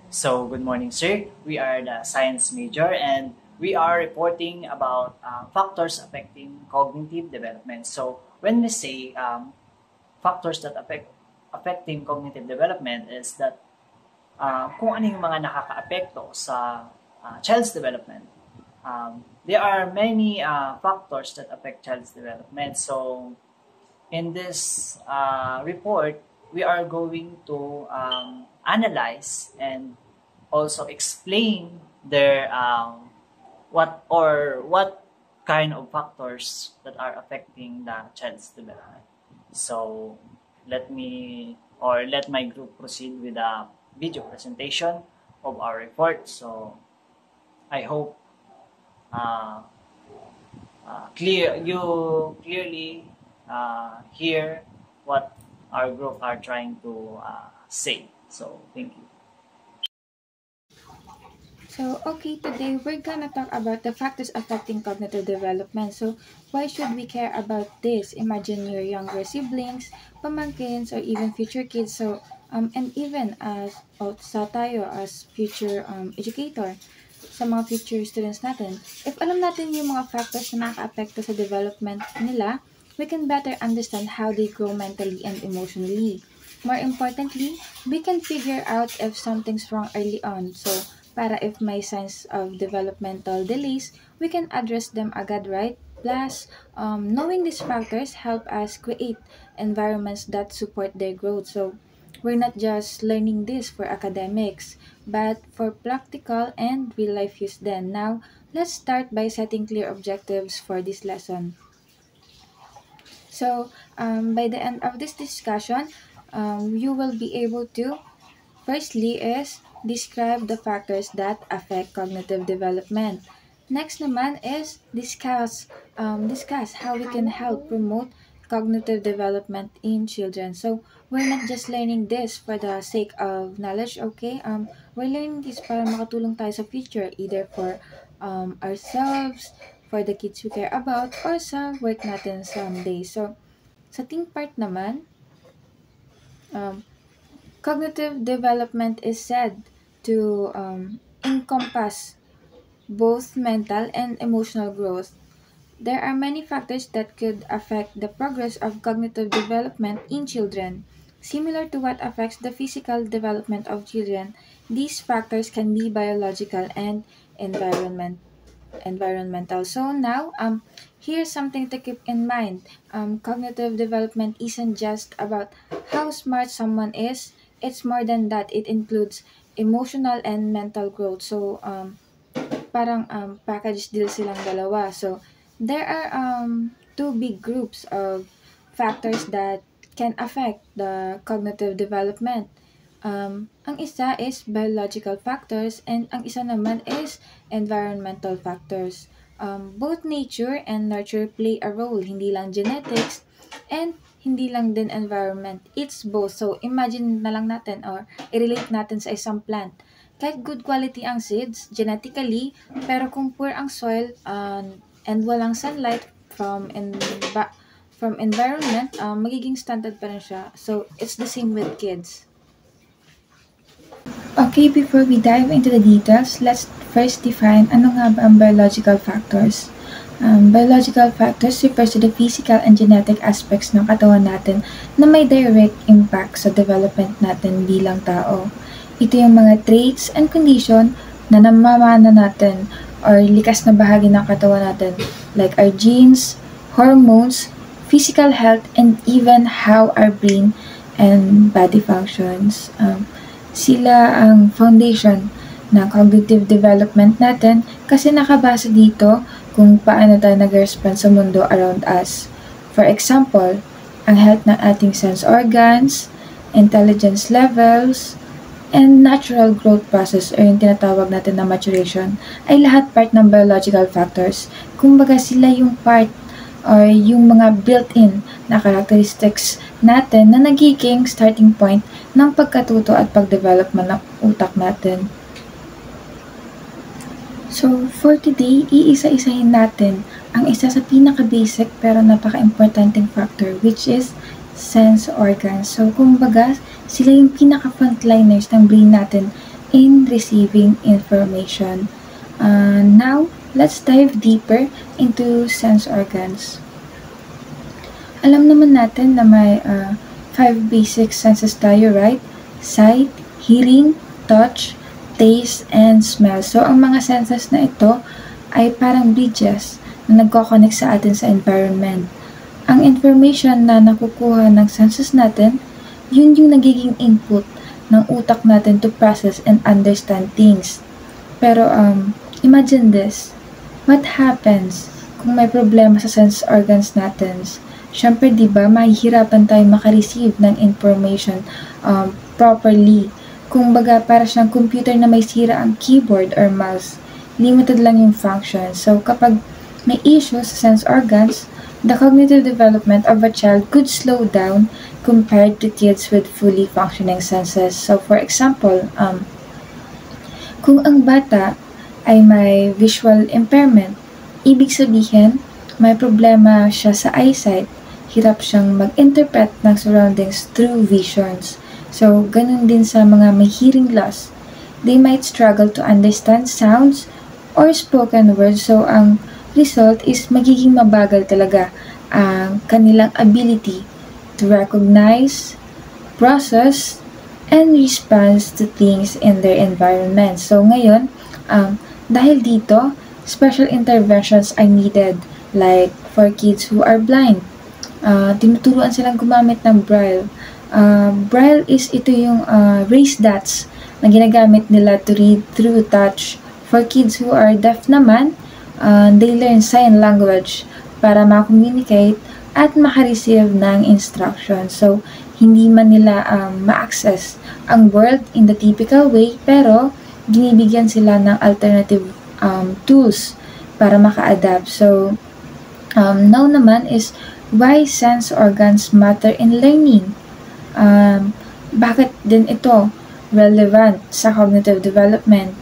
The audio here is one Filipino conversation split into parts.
So, good morning, sir. We are the science major and we are reporting about factors affecting cognitive development. So, when we say factors that affecting cognitive development is that kung ano yung mga nakakaapekto sa child's development. There are many factors that affect child's development. So, in this report, we are going to analyze and also explain their what kind of factors that are affecting the child's development. So let my group proceed with a video presentation of our report. So I hope you clearly hear what our group are trying to say. So thank you. So, okay, today we're gonna talk about the factors affecting cognitive development. So, why should we care about this? Imagine your younger siblings, pamangkins, or even future kids. So, and even as sa tayo as future educator, sa mga future students natin, if alam natin yung mga factors na nakaka-apekto sa development nila, we can better understand how they grow mentally and emotionally. More importantly, we can figure out if something's wrong early on. So, para if may signs of developmental delays, we can address them agad, right? Plus, knowing these factors help us create environments that support their growth. So, we're not just learning this for academics, but for practical and real life use then. Now, let's start by setting clear objectives for this lesson. So, by the end of this discussion, you will be able to, firstly is, describe the factors that affect cognitive development. Next naman is discuss how we can help promote cognitive development in children. So, we're not just learning this for the sake of knowledge, okay? We're learning this para makatulong tayo sa future, either for ourselves, for the kids we care about, or sa work natin someday. So, sa ting part naman, cognitive development is said to encompass both mental and emotional growth. There are many factors that could affect the progress of cognitive development in children. Similar to what affects the physical development of children, these factors can be biological and environmental. So now, here's something to keep in mind. Cognitive development isn't just about how smart someone is. It's more than that. It includes emotional and mental growth. So, parang package deal silang dalawa. So, there are two big groups of factors that can affect the cognitive development. Ang isa is biological factors and ang isa naman is environmental factors. Both nature and nurture play a role, hindi lang genetics and hindi lang din environment. It's both. So, imagine na lang natin or i-relate natin sa isang plant. Kahit good quality ang seeds, genetically, pero kung poor ang soil and walang sunlight from environment, magiging stunted pa rin siya. So, it's the same with kids. Okay, before we dive into the details, let's first define ano nga ba ang biological factors. Biological factors refers to the physical and genetic aspects ng katawan natin na may direct impact sa development natin bilang tao. Ito yung mga traits and condition na namamana natin or likas na bahagi ng katawan natin like our genes, hormones, physical health, and even how our brain and body functions. Sila ang foundation ng cognitive development natin kasi nakabase dito kung paano tayo nag-respond sa mundo around us. For example, ang health ng ating sense organs, intelligence levels, and natural growth process o yung tinatawag natin na maturation ay lahat part ng biological factors. Kumbaga sila yung part or yung mga built-in na characteristics natin na nagiging starting point ng pagkatuto at pagdevelop ng utak natin. So, for today, iisa-isahin natin ang isa sa pinaka-basic pero napaka-importanting factor which is sense organs. So, kumbaga, sila yung pinaka-frontliners ng brain natin in receiving information. Now, let's dive deeper into sense organs. Alam naman natin na may 5 basic senses tayo, right? Sight, hearing, touch, taste, and smell. So, ang mga senses na ito ay parang bridges na nagko-connect sa atin sa environment. Ang information na nakukuha ng senses natin, yun yung nagiging input ng utak natin to process and understand things. Pero, imagine this. What happens kung may problema sa sense organs natin? Siyempre, di ba, mahihirapan tayo makareceive ng information properly. Kung baga, para siyang computer na may sira ang keyboard or mouse, limited lang yung function. So, kapag may issues sa sense organs, the cognitive development of a child could slow down compared to kids with fully functioning senses. So, for example, kung ang bata ay may visual impairment, ibig sabihin, may problema siya sa eyesight, hirap siyang mag-interpret ng surroundings through visions. So, ganun din sa mga may hearing loss. They might struggle to understand sounds or spoken words. So, ang result is magiging mabagal talaga ang kanilang ability to recognize, process, and respond to things in their environment. So, ngayon, dahil dito, special interventions are needed. Like, for kids who are blind, tinuturuan silang gumamit ng Braille. Braille is ito yung raised dots na ginagamit nila to read through touch. For kids who are deaf naman, they learn sign language para ma-communicate at makareceive ng instruction. So, hindi man nila ma-access ang world in the typical way, pero ginibigyan sila ng alternative tools para maka-adapt. So, now naman is why sense organs matter in learning. Bakit din ito relevant sa cognitive development?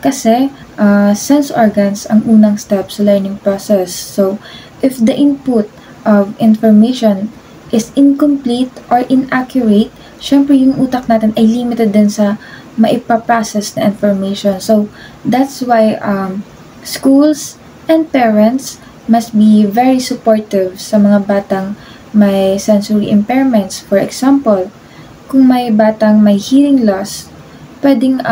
Kasi sense organs ang unang step sa learning process. So, if the input of information is incomplete or inaccurate, syempre yung utak natin ay limited din sa maipaprocess na information. So, that's why schools and parents must be very supportive sa mga batang may sensory impairments. For example, kung may batang may hearing loss, pwedeng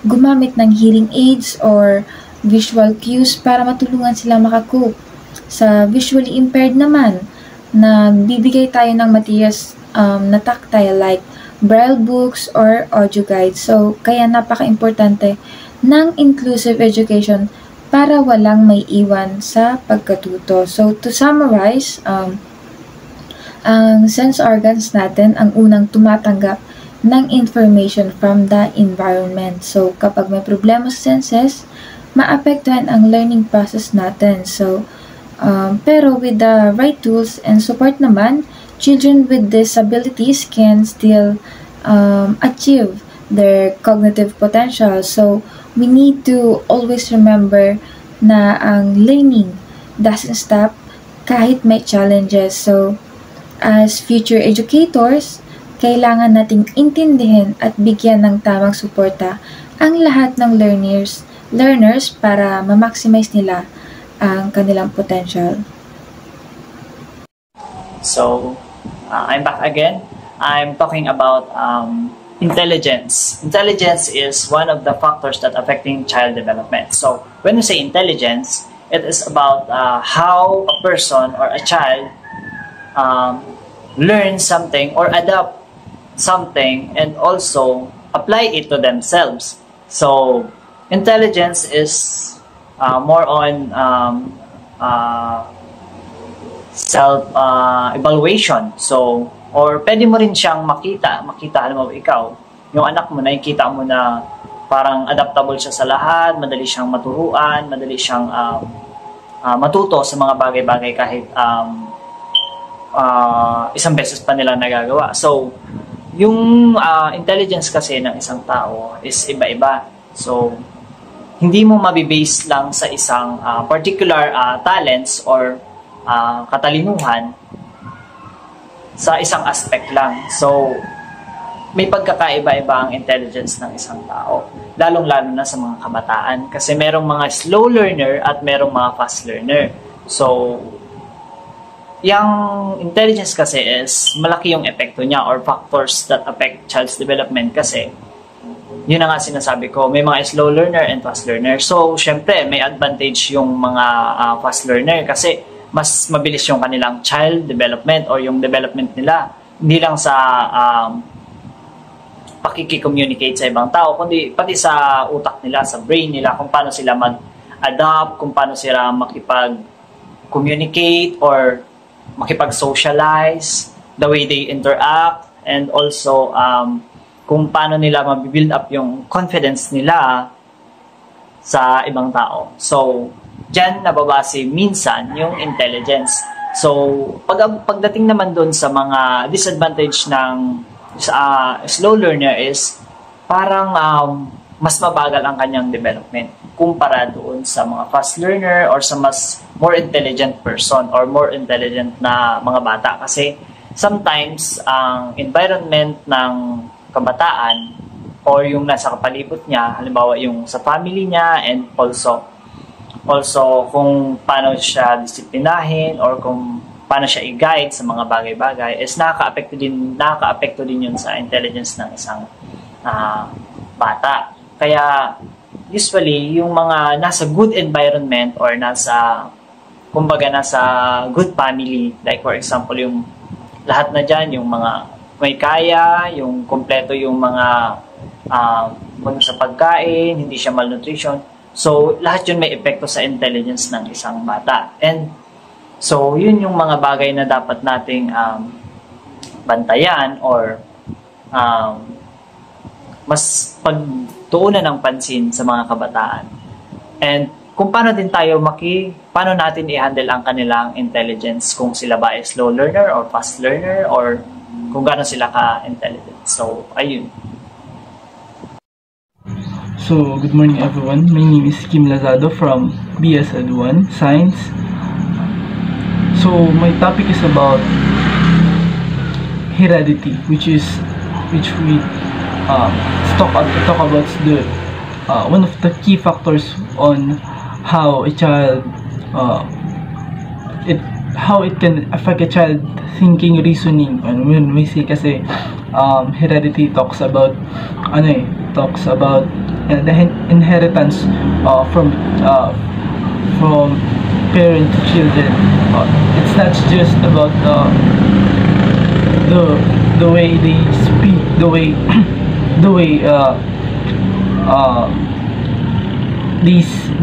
gumamit ng hearing aids or visual cues para matulungan sila makacope. Sa visually impaired naman, nagbibigay tayo ng materials na tactile like braille books or audio guides. So, kaya napaka-importante ng inclusive education para walang may iwan sa pagkatuto. So, to summarize, ang sense organs natin ang unang tumatanggap ng information from the environment. So, kapag may problema sa senses, maapektuhan ang learning process natin. So, pero with the right tools and support naman, children with disabilities can still achieve their cognitive potential. So, we need to always remember na ang learning doesn't stop kahit may challenges. So, as future educators, kailangan nating intindihin at bigyan ng tamang suporta ang lahat ng learners para ma-maximize nila ang kanilang potential. So, I'm back again. I'm talking about intelligence. Intelligence is one of the factors that affecting child development. So, when we say intelligence, it is about how a person or a child learn something or adapt something and also apply it to themselves. So, intelligence is more on self-evaluation. So, or pwede mo rin siyang makita, alam mo ikaw, yung anak mo, nakikita mo na parang adaptable siya sa lahat, madali siyang maturuan, madali siyang matuto sa mga bagay-bagay kahit isang beses pa nila nagagawa. So, yung intelligence kasi ng isang tao is iba-iba. So, hindi mo mabibase lang sa isang particular talents or katalinuhan sa isang aspect lang. So, may pagkakaiba-iba ang intelligence ng isang tao, lalong-lalo na sa mga kabataan kasi merong mga slow learner at merong mga fast learner. So, yung intelligence kasi is malaki yung epekto niya or factors that affect child's development kasi yun na nga sinasabi ko, may mga slow learner and fast learner. So, syempre, may advantage yung mga fast learner kasi mas mabilis yung kanilang child development or yung development nila. Hindi lang sa pakikicommunicate sa ibang tao, kundi pati sa utak nila, sa brain nila, kung paano sila mag-adapt, kung paano sila makipag-communicate or makipag-socialize, the way they interact, and also kung paano nila mabibuild up yung confidence nila sa ibang tao. So, dyan nababase minsan yung intelligence. So, pagdating naman doon sa mga disadvantage ng slow learner is parang mas mabagal ang kanyang development kumpara doon sa mga fast learner or sa mas more intelligent person or more intelligent na mga bata. Kasi sometimes ang environment ng kabataan or yung nasa kapalibot niya, halimbawa yung sa family niya and also kung paano siya disiplinahin or kung paano siya i-guide sa mga bagay-bagay is nakaka-apekto din yun sa intelligence ng isang bata. Kaya usually yung mga nasa good environment or nasa good family, like for example yung lahat na dyan, yung mga may kaya, yung kompleto yung mga sa pagkain, hindi siya malnutrition. So, lahat yun may epekto sa intelligence ng isang bata. And so, yun yung mga bagay na dapat nating bantayan or mas pagtuunan ng pansin sa mga kabataan. And kung paano natin i-handle ang kanilang intelligence, kung sila ba ay slow learner or fast learner or kung gaano sila ka-intelligent. So, ayun. So, good morning everyone. My name is Kim Lazado from BS Ed1 Science. So, my topic is about heredity, which we talk about the one of the key factors on how a child how it can affect a child thinking, reasoning. And when we say kasi heredity talks about the inheritance from parent to children. It's not just about the way they speak, the way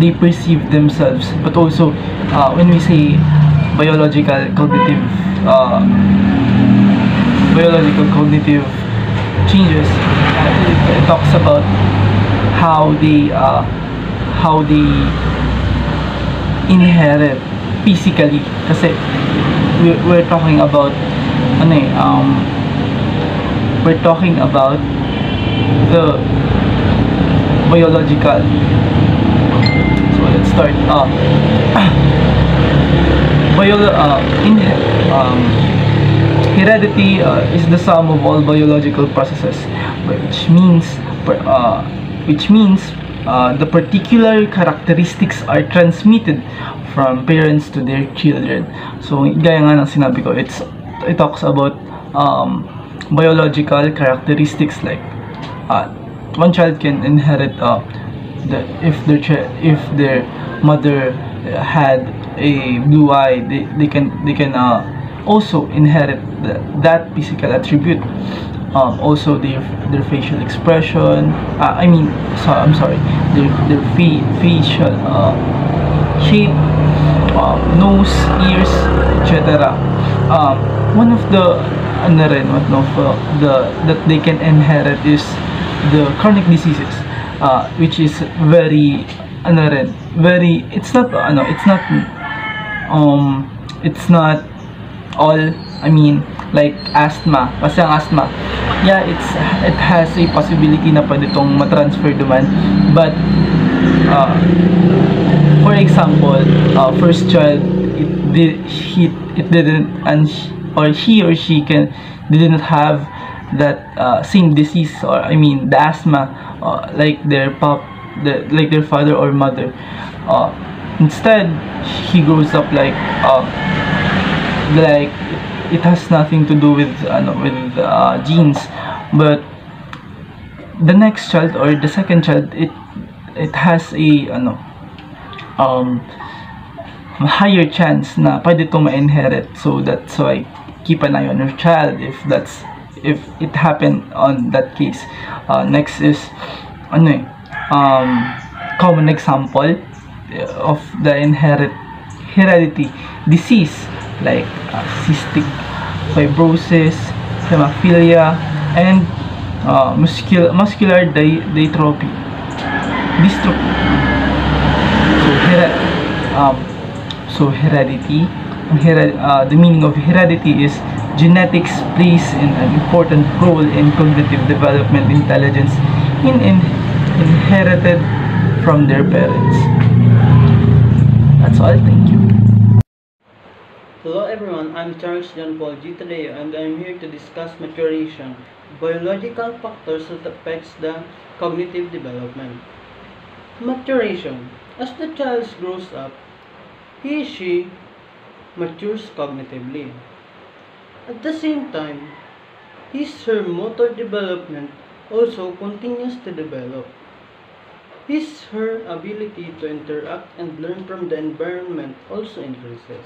they perceive themselves, but also when we say biological cognitive changes, it talks about how they inherit physically, kasi we're talking about we're talking about the biological. So let's start. Heredity is the sum of all biological processes, which means the particular characteristics are transmitted from parents to their children. So, gaya nga ng sinabi ko, it talks about biological characteristics, like one child can inherit if their mother had a blue eye, they can also inherit that physical attribute. Also their facial expression, their facial shape, nose, ears, etc. One of the that they can inherit is the chronic diseases, which is very it's not all, like asthma. Kasi ang asthma, yeah, it has a possibility na pwede itong matransfer duman, but for example, first child, he or she didn't have that same disease, or I mean the asthma, like their father or mother. Instead, he grows up like it has nothing to do with genes, but the next child or the second child, it has a higher chance na pwede itong ma-inherit. So that's why keep an eye on your child if it happened on that case. Next is common example of the heredity disease like cystic fibrosis, hemophilia, and muscular dystrophy. So heredity, the meaning of heredity is genetics plays an important role in cognitive development, intelligence inherited from their parents. That's all. Thank you. Hello everyone, I'm Charles John Paul G. today, and I'm here to discuss maturation, biological factors that affects the cognitive development. Maturation. As the child grows up, she matures cognitively. At the same time, her motor development also continues to develop. Her ability to interact and learn from the environment also increases.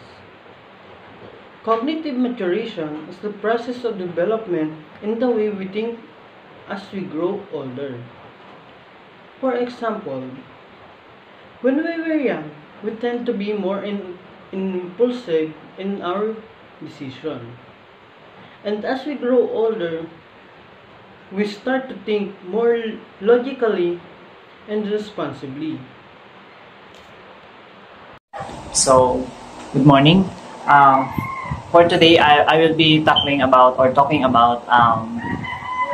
Cognitive maturation is the process of development in the way we think as we grow older. For example, when we were young, we tend to be more impulsive in our decision. And as we grow older, we start to think more logically and responsibly. So, good morning. For today, I will be talking about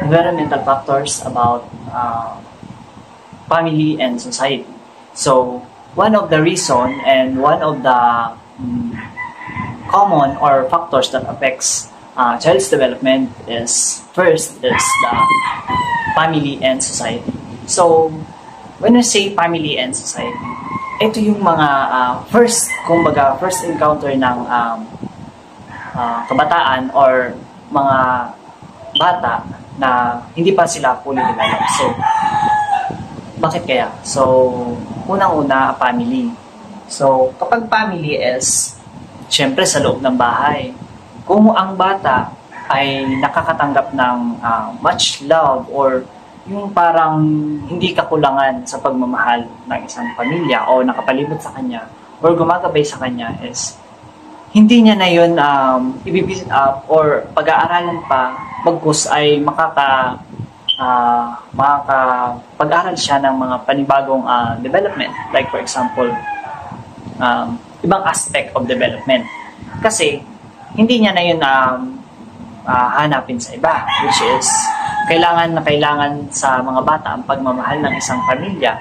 environmental factors about family and society. So, one of the reason and one of the common or factors that affects child's development is the family and society. So, when we say family and society, ito yung mga first encounter ng kabataan or mga bata na hindi pa sila fully developed. So, bakit kaya? So, unang-una, family. So, kapag family is, syempre sa loob ng bahay. Kung ang bata ay nakakatanggap ng much love or yung parang hindi kakulangan sa pagmamahal ng isang pamilya o nakapalibot sa kanya or gumagabay sa kanya is hindi niya na yun ibibisit up or pag-aaralan pa bagkus ay makakapag-aral siya ng mga panibagong development. Like for example, ibang aspect of development. Kasi hindi niya na yun hanapin sa iba, which is kailangan sa mga bata ang pagmamahal ng isang pamilya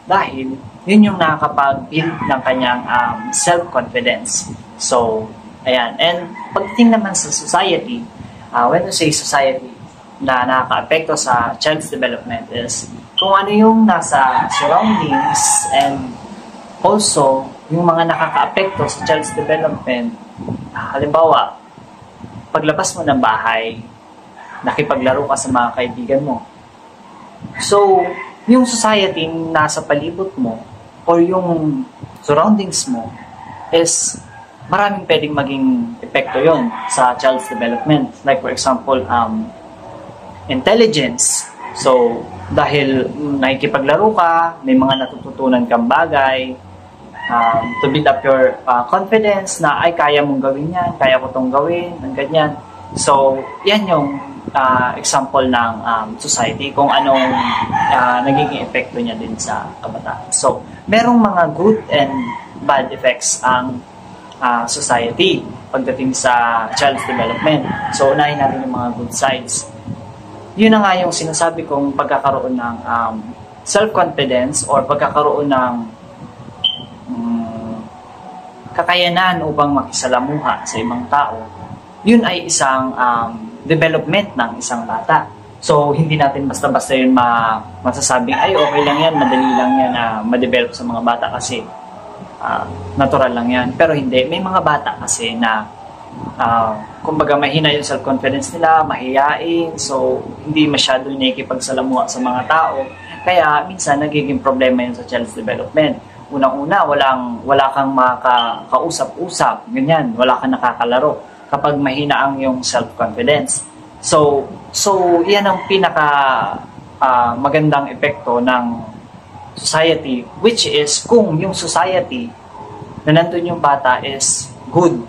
dahil yun yung nakakapag-build ng kanyang self-confidence. So, ayan. And pagdating naman sa society, when we say society na nakaka-apekto sa child's development is kung ano yung nasa surroundings and also yung mga nakaka-apekto sa child's development. Halimbawa, paglabas mo ng bahay, nakipaglaro ka sa mga kaibigan mo. So, yung society nasa palibot mo or yung surroundings mo is maraming pwedeng maging epekto yon sa child's development. Like for example, intelligence. So, dahil nakikipaglaro ka, may mga natututunan kang bagay, to build up your confidence na ay kaya mong gawin yan, kaya ko itong gawin, ng ganyan. So, yan yung example ng society kung anong nagiging epekto niya din sa kabataan. So, merong mga good and bad effects ang society pagdating sa child's development. So, unahin natin yung mga good sides. Yun na nga yung sinasabi kong pagkakaroon ng self-confidence or pagkakaroon ng kakayanan upang makisalamuha sa ibang tao. Yun ay isang development ng isang bata. So, hindi natin basta-basta yun masasabing, ay, okay lang yan, madali lang yan na ma-develop sa mga bata kasi natural lang yan. Pero hindi, may mga bata kasi na kumbaga mahina yung self-confidence nila, mahiyain, so hindi masyado nakikipagsalamuha sa mga tao. Kaya minsan nagiging problema yun sa child's development. Unang-una, wala kang makakausap-usap, ganyan, wala kang nakakalaro kapag mahina ang yung self-confidence. So yan ang pinaka magandang epekto ng society, which is kung yung society na nandun yung bata is good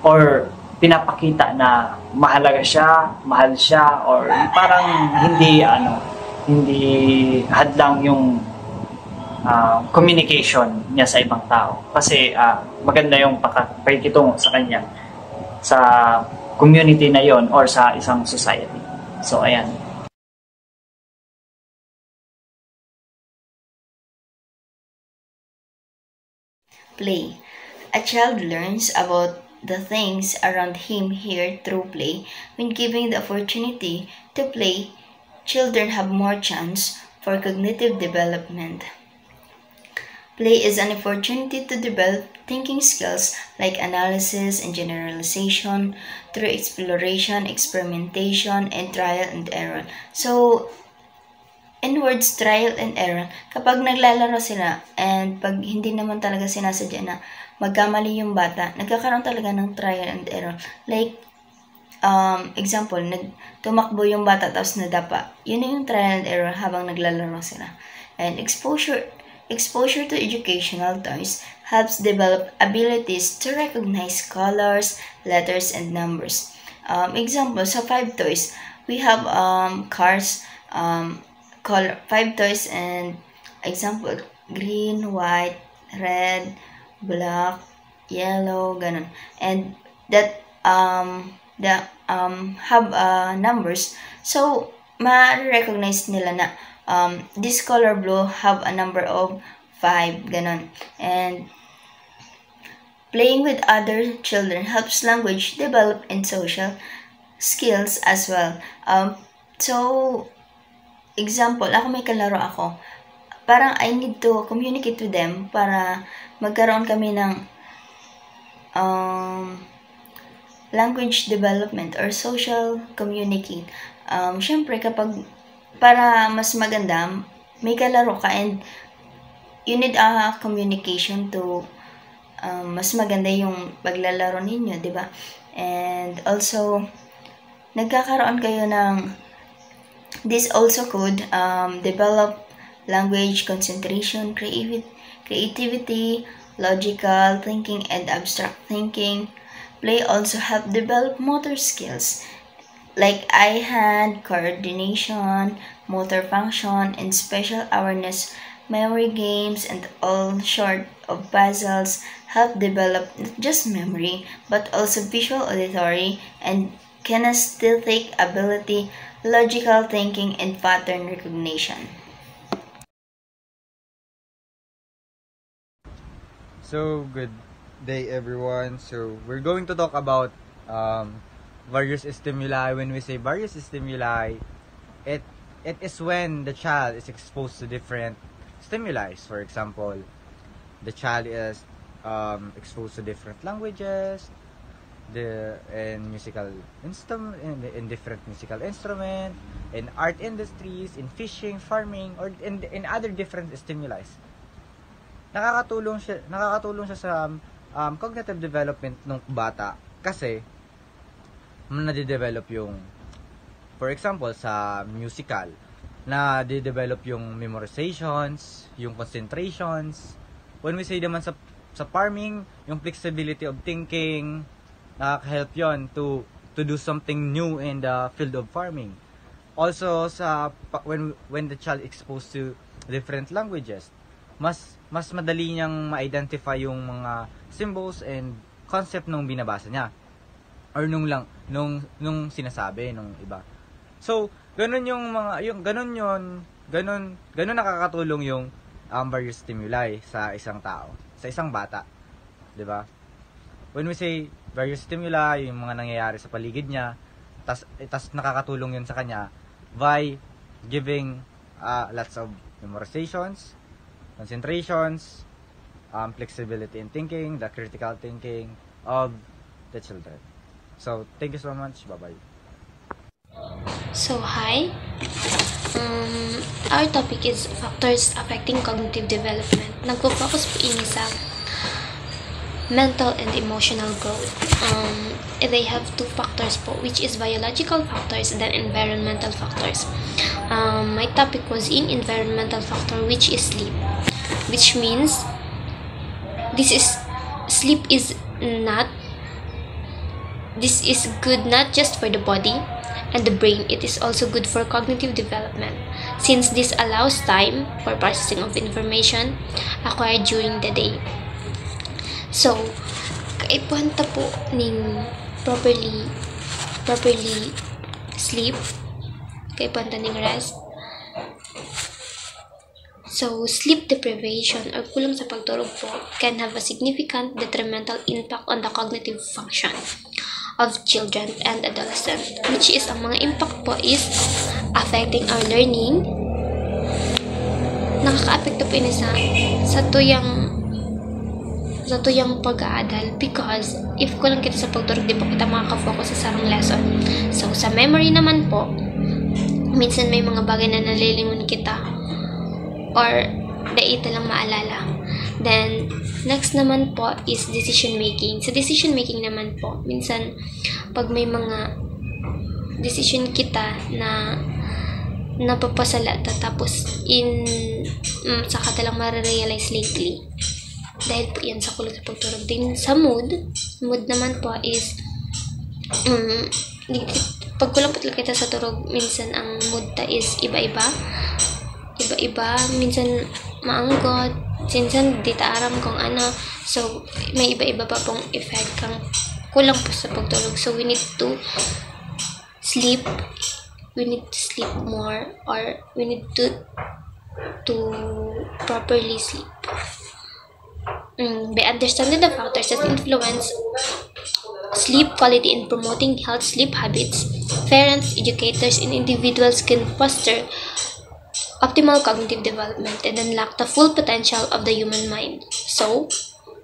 or pinapakita na mahalaga siya, mahal siya, or parang hindi hadlang yung communication niya sa ibang tao. Kasi maganda yung pakikitungo sa kanya sa community na yon or sa isang society. So, ayan. Play. A child learns about the things around him here through play. When given the opportunity to play, children have more chance for cognitive development. Play is an opportunity to develop thinking skills like analysis and generalization through exploration, experimentation, and trial and error. So, in words, trial and error, kapag naglalaro sila and pag hindi naman talaga sinasadya na magkamali yung bata, nagkakaroon talaga ng trial and error. Like, example, tumakbo yung bata tapos nadapa. Yun yung trial and error habang naglalaro sila. And exposure to educational toys helps develop abilities to recognize colors, letters, and numbers. Example, sa 5 toys, we have cars, color 5 toys, and example, green, white, red, black, yellow, ganun. And that have numbers. So, ma-recognize nila na this color blue have a number of 5, ganon. And playing with other children helps language develop and social skills as well. So, example, ako may kalaro ako. Parang I need to communicate with them para magkaroon kami ng language development or social communicate. Syempre, para mas maganda, may kalaro ka and you need a communication to mas maganda yung paglalaro ninyo, di ba? And also, nagkakaroon kayo ng this also could develop language, concentration, creativity, logical thinking, and abstract thinking. Play also help develop motor skills like eye hand coordination, motor function, and spatial awareness. Memory games and all sort of puzzles help develop not just memory but also visual, auditory, and kinesthetic ability, logical thinking, and pattern recognition. So, good day everyone. So, we're going to talk about various stimuli. When we say various stimuli, it is when the child is exposed to different stimuli. For example, the child is exposed to different languages, in different musical instruments, in art industries, in fishing, farming, or in other different stimuli. Nakakatulong siya sa cognitive development ng bata kasi nade-develop yung, for example, sa musical, nade-develop yung memorizations, yung concentrations. When we say naman sa farming, yung flexibility of thinking, nakaka-help yon to do something new in the field of farming. Also, when the child exposed to different languages, mas madali niyang ma-identify yung mga symbols and concept nung binabasa niya or nung sinasabi nung iba. So, ganun nakakatulong yung various stimuli sa isang tao, sa isang bata, 'di ba? When we say various stimuli, yung mga nangyayari sa paligid niya, tas nakakatulong yun sa kanya by giving lots of memorizations, concentrations, flexibility in thinking, the critical thinking of the children. So, thank you so much. Bye-bye. So, hi. Our topic is factors affecting cognitive development. Nagpo-focus po ini sa mental and emotional growth. They have two factors po, which is biological factors and then environmental factors. My topic was in environmental factor, which is sleep, which means sleep is good not just for the body and the brain, it is also good for cognitive development, since this allows time for processing of information acquired during the day. So, kaipuhanta po ning properly sleep, kaipuhanta ning rest. So, sleep deprivation or kulang sa pagtulog po can have a significant detrimental impact on the cognitive function of children and adolescents, which is ang mga impact po is affecting our learning. Nakaka-apekto po ini sa tuyang pag-aadal, because if kulang kita sa pagtulog, di po kita makaka-focus sa sarang lesson. So, sa memory naman po, minsan may mga bagay na nalilingon kita or daita lang maalala. Then, next naman po is decision making. Sa decision making naman po, minsan pag may mga decision kita na napapasala tapos saka talang marirealize lately, dahil po yan sa kulang sa pagtulog. Din sa mood naman po is pag kulang po kita sa turog, minsan ang mood ta is iba-iba, minsan maanggot, minsan di ta aram kung ano. So, may iba-iba pa pong effect kang kulang po sa pagtulog. So, we need to sleep more, or we need to properly sleep. By understanding the factors that influence sleep quality and promoting health sleep habits, parents, educators, and individuals can foster optimal cognitive development and unlock the full potential of the human mind. So,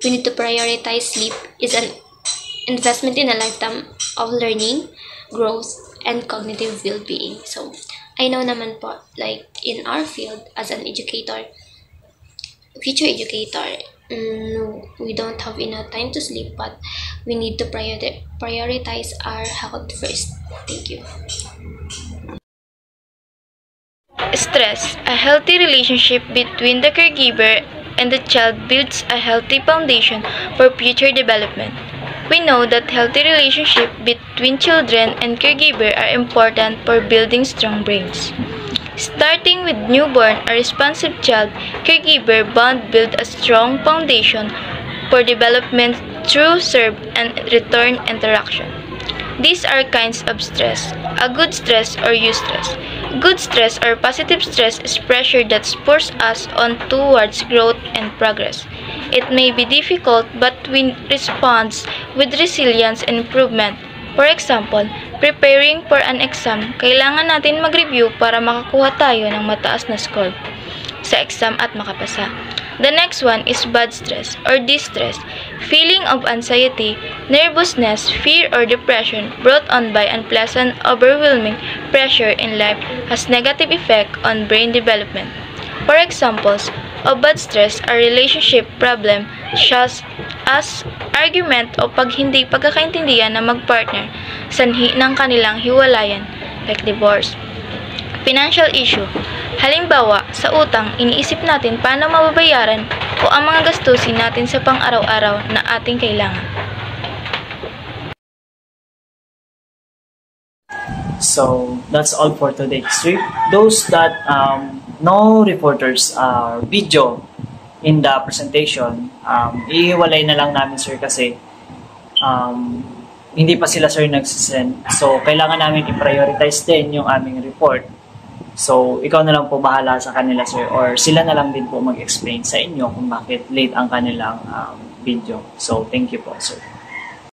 we need to prioritize sleep is an investment in a lifetime of learning, growth, and cognitive well-being. So, I know naman po, like in our field as an educator, future educator, we don't have enough time to sleep, but we need to prioritize our health first. Thank you. Stress. A healthy relationship between the caregiver and the child builds a healthy foundation for future development. We know that healthy relationships between children and caregiver are important for building strong brains. Starting with newborn, a responsive child-caregiver bond builds a strong foundation for development through serve and return interaction. These are kinds of stress: a good stress or eustress. Good stress or positive stress is pressure that spurs us on towards growth and progress. It may be difficult, but we respond with resilience and improvement. For example, preparing for an exam, kailangan natin mag-review para makakuha tayo ng mataas na score sa exam at makapasa. The next one is bad stress or distress, feeling of anxiety, nervousness, fear, or depression brought on by unpleasant, overwhelming pressure in life has negative effect on brain development. For examples of bad stress are relationship problem such as argument o hindi pagkakaintindihan ng magpartner, sanhi ng kanilang hiwalayan like divorce. Financial issue. Halimbawa, sa utang, iniisip natin paano mababayaran o ang mga gastusin natin sa pang-araw-araw na ating kailangan. So, that's all for today's trip. Those that no reporters video in the presentation, iiwalay na lang namin, sir, kasi hindi pa sila, sir, nagsisend. So, kailangan namin i-prioritize din yung aming report. So, ikaw na lang po bahala sa kanila, sir, or sila na lang din po mag-explain sa inyo kung bakit late ang kanilang video. So, thank you po, sir.